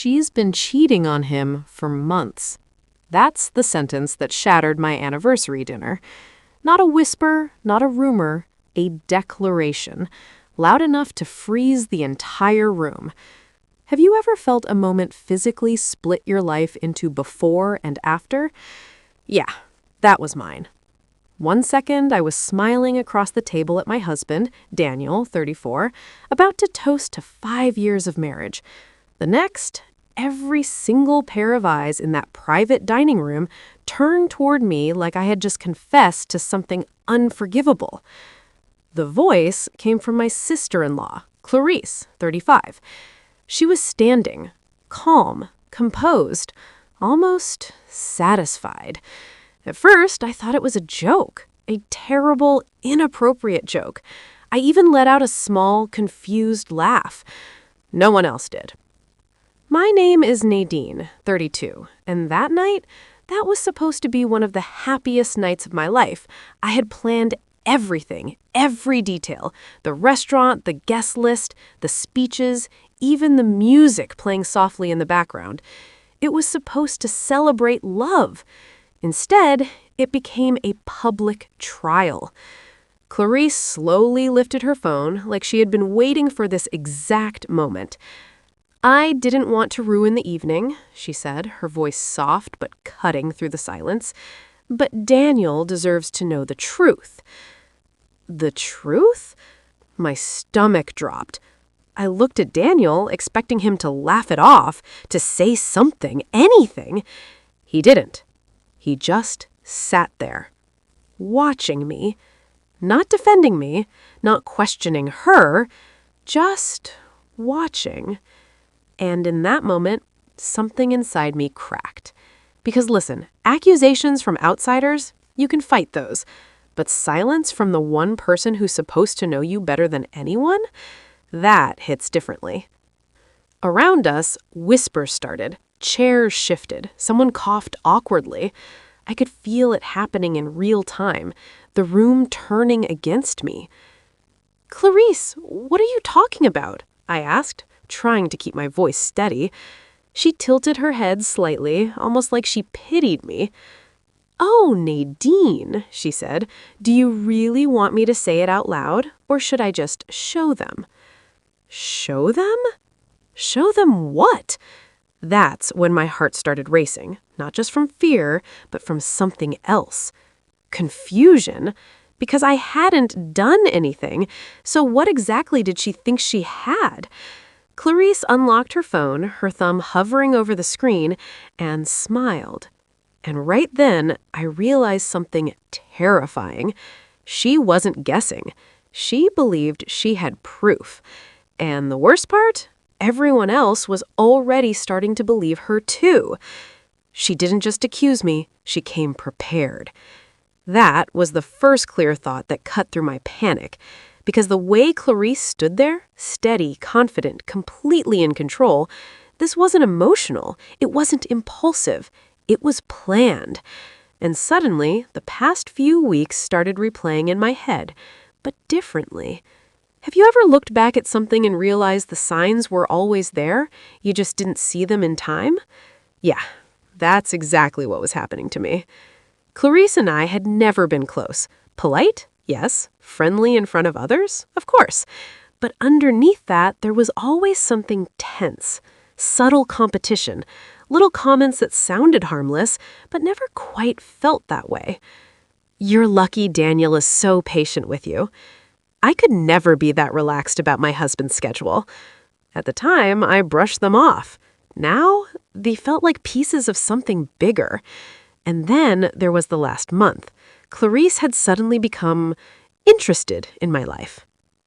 she's been cheating on him for months. That's the sentence that shattered my anniversary dinner. Not a whisper, not a rumor, a declaration, loud enough to freeze the entire room. Have you ever felt a moment physically split your life into before and after? Yeah, that was mine. 1 second, I was smiling across the table at my husband, Daniel, 34, about to toast to 5 years of marriage. The next, every single pair of eyes in that private dining room turned toward me like I had just confessed to something unforgivable. The voice came from my sister-in-law, Clarice, 35. She was standing, calm, composed, almost satisfied. At first, I thought it was a joke, a terrible, inappropriate joke. I even let out a small, confused laugh. No one else did. My name is Nadine, 32, and that night, that was supposed to be one of the happiest nights of my life. I had planned everything, every detail, the restaurant, the guest list, the speeches, even the music playing softly in the background. It was supposed to celebrate love. Instead, it became a public trial. Clarice slowly lifted her phone like she had been waiting for this exact moment. "I didn't want to ruin the evening," she said, her voice soft but cutting through the silence. "But Daniel deserves to know the truth." The truth? My stomach dropped. I looked at Daniel, expecting him to laugh it off, to say something, anything. He didn't. He just sat there, watching me, not defending me, not questioning her, just watching. And in that moment, something inside me cracked. Because listen, accusations from outsiders, you can fight those. But silence from the one person who's supposed to know you better than anyone? That hits differently. Around us, whispers started. Chairs shifted. Someone coughed awkwardly. I could feel it happening in real time, the room turning against me. "Clarice, what are you talking about?" I asked, trying to keep my voice steady. She tilted her head slightly, almost like she pitied me. "Oh, Nadine," she said, "do you really want me to say it out loud, or should I just show them?" Show them? Show them what? That's when my heart started racing, not just from fear, but from something else. Confusion, because I hadn't done anything. So what exactly did she think she had? Clarice unlocked her phone, her thumb hovering over the screen, and smiled. And right then, I realized something terrifying. She wasn't guessing. She believed she had proof. And the worst part? Everyone else was already starting to believe her too. She didn't just accuse me, she came prepared. That was the first clear thought that cut through my panic, because the way Clarice stood there, steady, confident, completely in control, this wasn't emotional, it wasn't impulsive, it was planned. And suddenly, the past few weeks started replaying in my head, but differently. Have you ever looked back at something and realized the signs were always there? You just didn't see them in time? Yeah, that's exactly what was happening to me. Clarice and I had never been close. Polite? Yes. Friendly in front of others? Of course. But underneath that, there was always something tense. Subtle competition. Little comments that sounded harmless, but never quite felt that way. "You're lucky Daniel is so patient with you." I could never be that relaxed about my husband's schedule. At the time, I brushed them off. Now, they felt like pieces of something bigger. And then there was the last month. Clarice had suddenly become interested in my life.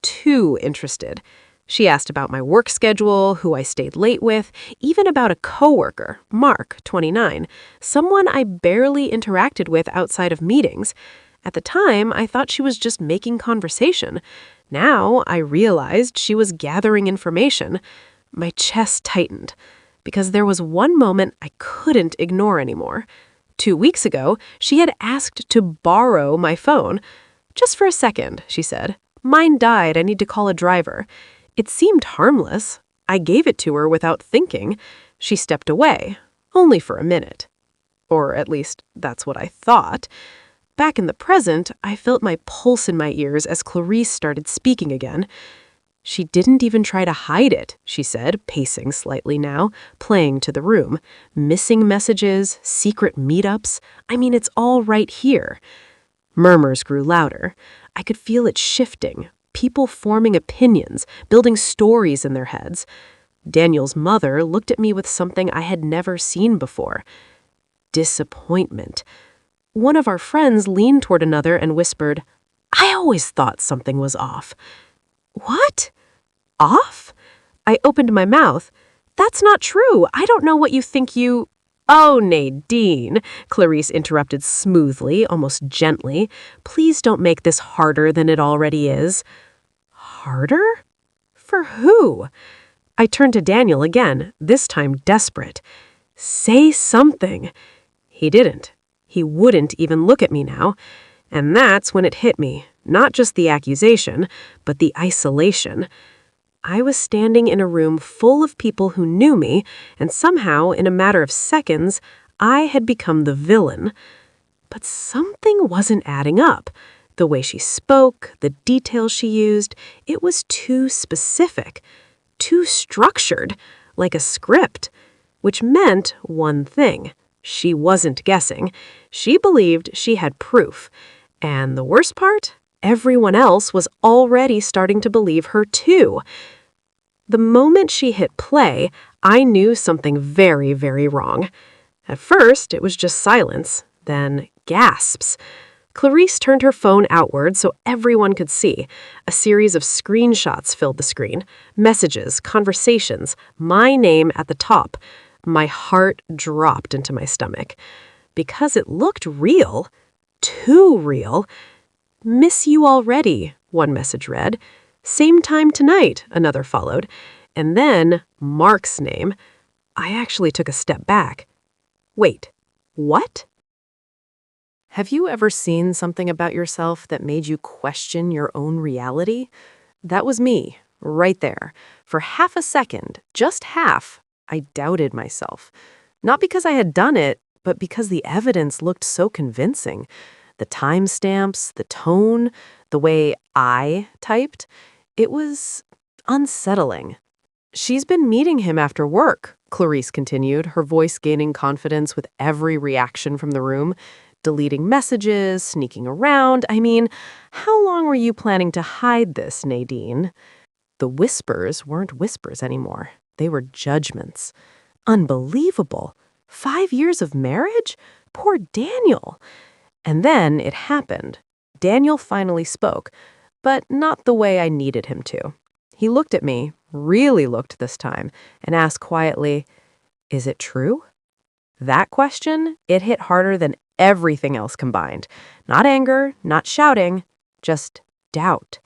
Too interested. She asked about my work schedule, who I stayed late with, even about a coworker, Mark, 29, someone I barely interacted with outside of meetings. At the time, I thought she was just making conversation. Now, I realized she was gathering information. My chest tightened, because there was one moment I couldn't ignore anymore. 2 weeks ago, she had asked to borrow my phone. "Just for a second," she said. "Mine died. I need to call a driver." It seemed harmless. I gave it to her without thinking. She stepped away, only for a minute. Or at least, that's what I thought. Back in the present, I felt my pulse in my ears as Clarice started speaking again. She didn't even try to hide it, she said, pacing slightly now, playing to the room. Missing messages, secret meetups. I mean, it's all right here. Murmurs grew louder. I could feel it shifting. People forming opinions, building stories in their heads. Daniel's mother looked at me with something I had never seen before. Disappointment. One of our friends leaned toward another and whispered, "I always thought something was off." What? Off? I opened my mouth. That's not true. I don't know what you think you... Oh, Nadine, Clarice interrupted smoothly, almost gently. Please don't make this harder than it already is. Harder? For who? I turned to Daniel again, this time desperate. Say something. He didn't. He wouldn't even look at me now. And that's when it hit me. Not just the accusation, but the isolation. I was standing in a room full of people who knew me, and somehow, in a matter of seconds, I had become the villain. But something wasn't adding up. The way she spoke, the details she used, it was too specific, too structured, like a script, which meant one thing. She wasn't guessing. She believed she had proof. And the worst part? Everyone else was already starting to believe her too. The moment she hit play, I knew something very, very wrong. At first, it was just silence, then gasps. Clarice turned her phone outward so everyone could see. A series of screenshots filled the screen. Messages, conversations, my name at the top. My heart dropped into my stomach. Because it looked real. Too real. "Miss you already," one message read. "Same time tonight," another followed. And then Mark's name. I actually took a step back. Wait, what? Have you ever seen something about yourself that made you question your own reality? That was me, right there. For half a second, just half, I doubted myself. Not because I had done it, but because the evidence looked so convincing. The timestamps, the tone, the way I typed, it was unsettling. "She's been meeting him after work," Clarice continued, her voice gaining confidence with every reaction from the room. "Deleting messages, sneaking around. I mean, how long were you planning to hide this, Nadine?" The whispers weren't whispers anymore. They were judgments. Unbelievable. 5 years of marriage? Poor Daniel. And then it happened. Daniel finally spoke, but not the way I needed him to. He looked at me, really looked this time, and asked quietly, "Is it true?" That question, it hit harder than everything else combined. Not anger, not shouting, just doubt.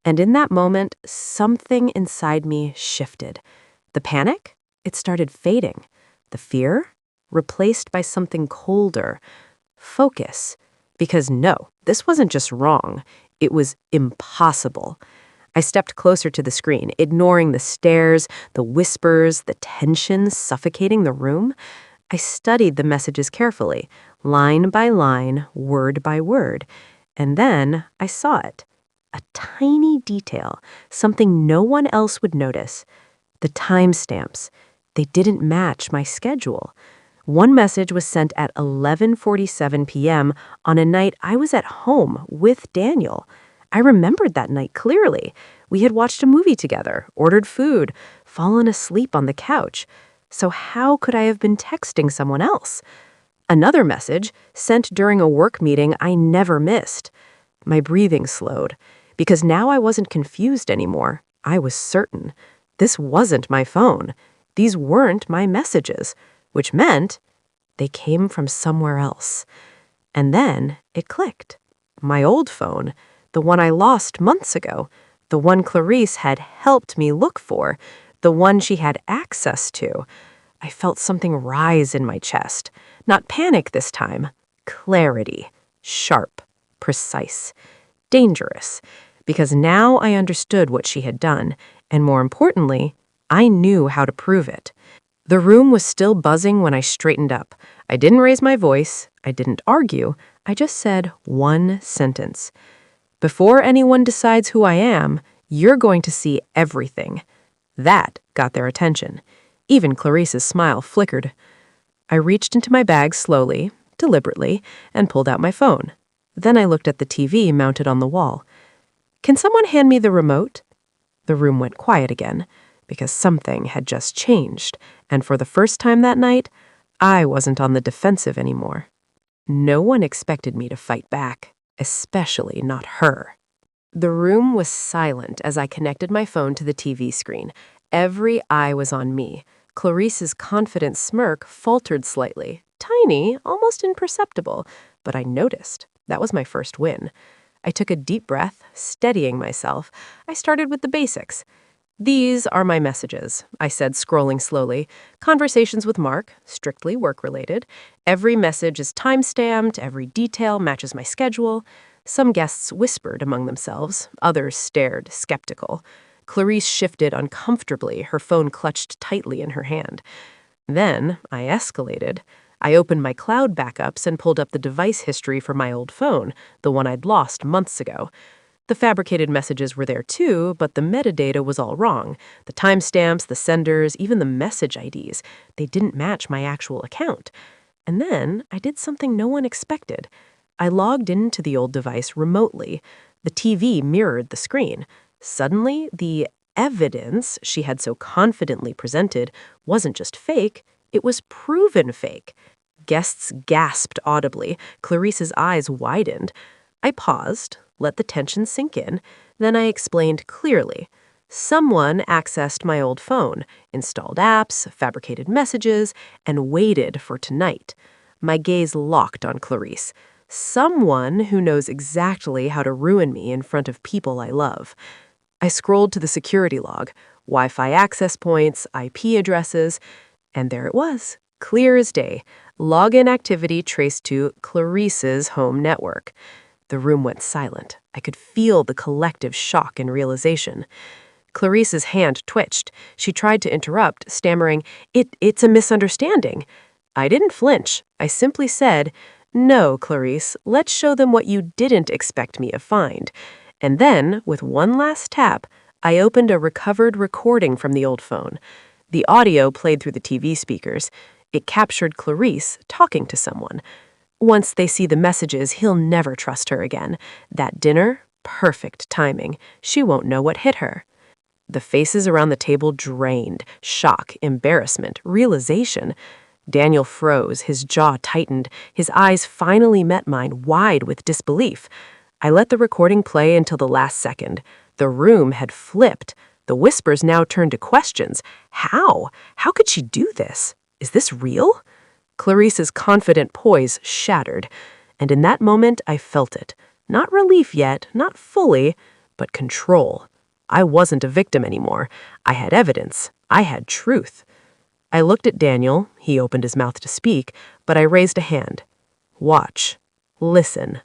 And in that moment, something inside me shifted. The panic, it started fading. The fear, replaced by something colder. Focus. Because no, this wasn't just wrong. It was impossible. I stepped closer to the screen, ignoring the stares, the whispers, the tension suffocating the room. I studied the messages carefully, line by line, word by word. And then I saw it. A tiny detail, something no one else would notice. The timestamps. They didn't match my schedule. One message was sent at 11:47 p.m. on a night I was at home with Daniel. I remembered that night clearly. We had watched a movie together, ordered food, fallen asleep on the couch. So how could I have been texting someone else? Another message, sent during a work meeting I never missed. My breathing slowed, because now I wasn't confused anymore. I was certain. This wasn't my phone. These weren't my messages. Which meant they came from somewhere else. And then it clicked. My old phone, the one I lost months ago, the one Clarice had helped me look for, the one she had access to. I felt something rise in my chest. Not panic this time. Clarity. Sharp. Precise. Dangerous. Because now I understood what she had done, and more importantly, I knew how to prove it. The room was still buzzing when I straightened up. I didn't raise my voice. I didn't argue. I just said one sentence. Before anyone decides who I am, you're going to see everything. That got their attention. Even Clarice's smile flickered. I reached into my bag slowly, deliberately, and pulled out my phone. Then I looked at the TV mounted on the wall. "Can someone hand me the remote?" The room went quiet again, because something had just changed, and for the first time that night, I wasn't on the defensive anymore. No one expected me to fight back, especially not her. The room was silent as I connected my phone to the TV screen. Every eye was on me. Clarice's confident smirk faltered slightly, tiny, almost imperceptible, but I noticed. That was my first win. I took a deep breath, steadying myself. I started with the basics. "These are my messages," I said, scrolling slowly. "Conversations with Mark, strictly work-related. Every message is time-stamped, every detail matches my schedule." Some guests whispered among themselves, others stared, skeptical. Clarice shifted uncomfortably, her phone clutched tightly in her hand. Then I escalated. I opened my cloud backups and pulled up the device history for my old phone, the one I'd lost months ago. The fabricated messages were there too, but the metadata was all wrong. The timestamps, the senders, even the message IDs, they didn't match my actual account. And then I did something no one expected. I logged into the old device remotely. The TV mirrored the screen. Suddenly, the evidence she had so confidently presented wasn't just fake, it was proven fake. Guests gasped audibly. Clarice's eyes widened. I paused, let the tension sink in, then I explained clearly. Someone accessed my old phone, installed apps, fabricated messages, and waited for tonight. My gaze locked on Clarice. Someone who knows exactly how to ruin me in front of people I love. I scrolled to the security log, Wi-Fi access points, IP addresses, and there it was, clear as day. Login activity traced to Clarice's home network. The room went silent. I could feel the collective shock and realization. Clarice's hand twitched. She tried to interrupt, stammering, It's a misunderstanding." I didn't flinch. I simply said, "No, Clarice, let's show them what you didn't expect me to find." And then, with one last tap, I opened a recovered recording from the old phone. The audio played through the TV speakers. It captured Clarice talking to someone. Once they see the messages, he'll never trust her again. That dinner, perfect timing. She won't know what hit her. The faces around the table drained. Shock, embarrassment, realization. Daniel froze, his jaw tightened. His eyes finally met mine, wide with disbelief. I let the recording play until the last second. The room had flipped. The whispers now turned to questions. How? How could she do this? Is this real? Clarice's confident poise shattered, and in that moment I felt it. Not relief yet, not fully, but control. I wasn't a victim anymore. I had evidence. I had truth. I looked at Daniel. He opened his mouth to speak, but I raised a hand. Watch. Listen.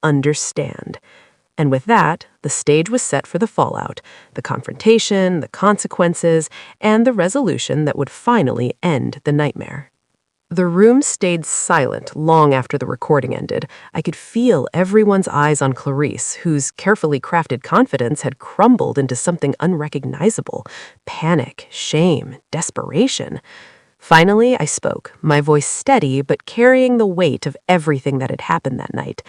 Understand. And with that, the stage was set for the fallout, the confrontation, the consequences, and the resolution that would finally end the nightmare. The room stayed silent long after the recording ended. I could feel everyone's eyes on Clarice, whose carefully crafted confidence had crumbled into something unrecognizable. Panic, shame, desperation. Finally, I spoke, my voice steady but carrying the weight of everything that had happened that night.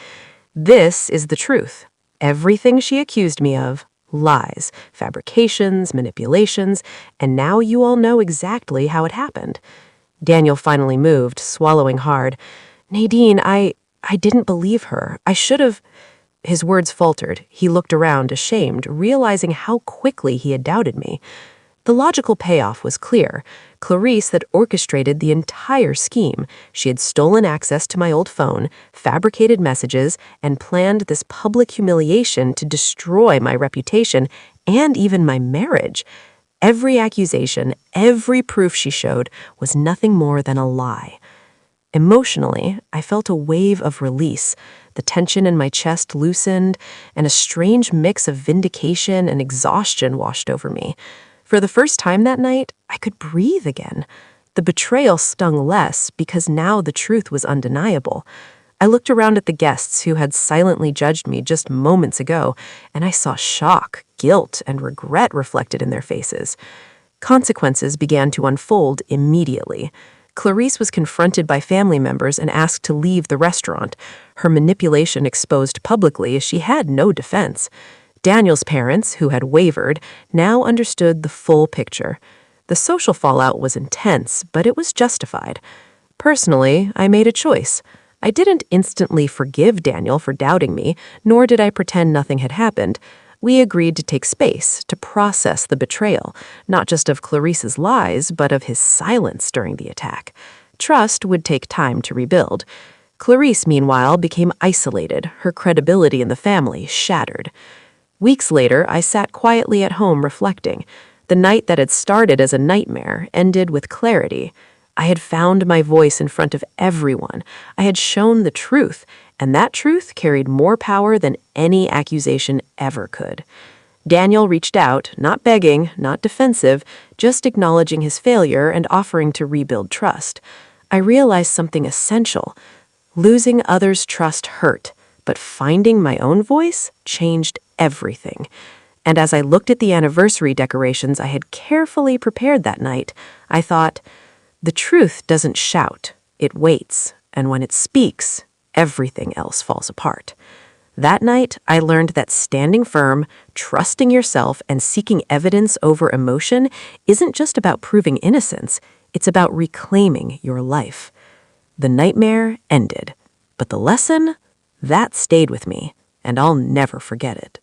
This is the truth. Everything she accused me of, lies, fabrications, manipulations, and now you all know exactly how it happened. Daniel finally moved, swallowing hard. "Nadine, I didn't believe her. I should have—" His words faltered. He looked around, ashamed, realizing how quickly he had doubted me. The logical payoff was clear. Clarice had orchestrated the entire scheme. She had stolen access to my old phone, fabricated messages, and planned this public humiliation to destroy my reputation and even my marriage. Every accusation, every proof she showed was nothing more than a lie. Emotionally, I felt a wave of release. The tension in my chest loosened, and a strange mix of vindication and exhaustion washed over me. For the first time that night, I could breathe again. The betrayal stung less because now the truth was undeniable. I looked around at the guests who had silently judged me just moments ago, and I saw shock, guilt, and regret reflected in their faces. Consequences began to unfold immediately. Clarice was confronted by family members and asked to leave the restaurant, her manipulation exposed publicly as she had no defense. Daniel's parents, who had wavered, now understood the full picture. The social fallout was intense, but it was justified. Personally, I made a choice. I didn't instantly forgive Daniel for doubting me, nor did I pretend nothing had happened. We agreed to take space, to process the betrayal, not just of Clarice's lies, but of his silence during the attack. Trust would take time to rebuild. Clarice, meanwhile, became isolated, her credibility in the family shattered. Weeks later, I sat quietly at home reflecting. The night that had started as a nightmare ended with clarity. I had found my voice in front of everyone. I had shown the truth, and that truth carried more power than any accusation ever could. Daniel reached out, not begging, not defensive, just acknowledging his failure and offering to rebuild trust. I realized something essential. Losing others' trust hurt, but finding my own voice changed everything. And as I looked at the anniversary decorations I had carefully prepared that night, I thought, the truth doesn't shout, it waits, and when it speaks, everything else falls apart. That night, I learned that standing firm, trusting yourself, and seeking evidence over emotion isn't just about proving innocence, it's about reclaiming your life. The nightmare ended, but the lesson, that stayed with me, and I'll never forget it.